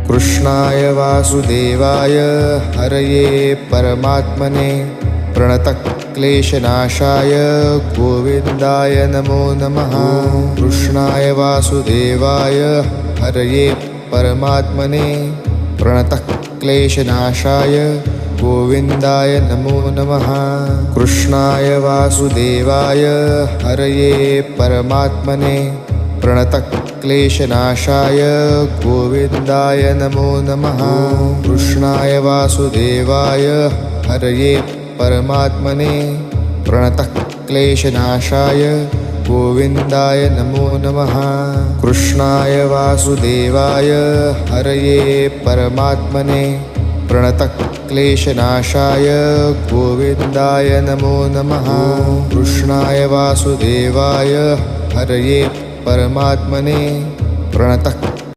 कृष्णाय वासुदेवाय हरये परमात्मने प्रणतक्लेशनाशाय गोविन्दाय नमो नमः। कृष्णाय वासुदेवाय हरये परमात्मने प्रणतक्लेशनाशाय गोविन्दाय नमो नमः। कृष्णाय वासुदेवाय हरये परमात्मने प्रणतक्लेशनाशाय गोविन्दाय नमो नमः। कृष्णाय वासुदेवाय हरये परमात्मने प्रणतक्लेशनाशाय गोविन्दाय नमो नमः। कृष्णाय वासुदेवाय हरये परमात्मने प्रणतक्लेशनाशाय गोविन्दाय नमो नमः। कृष्णाय वासुदेवाय हरये परमात्मने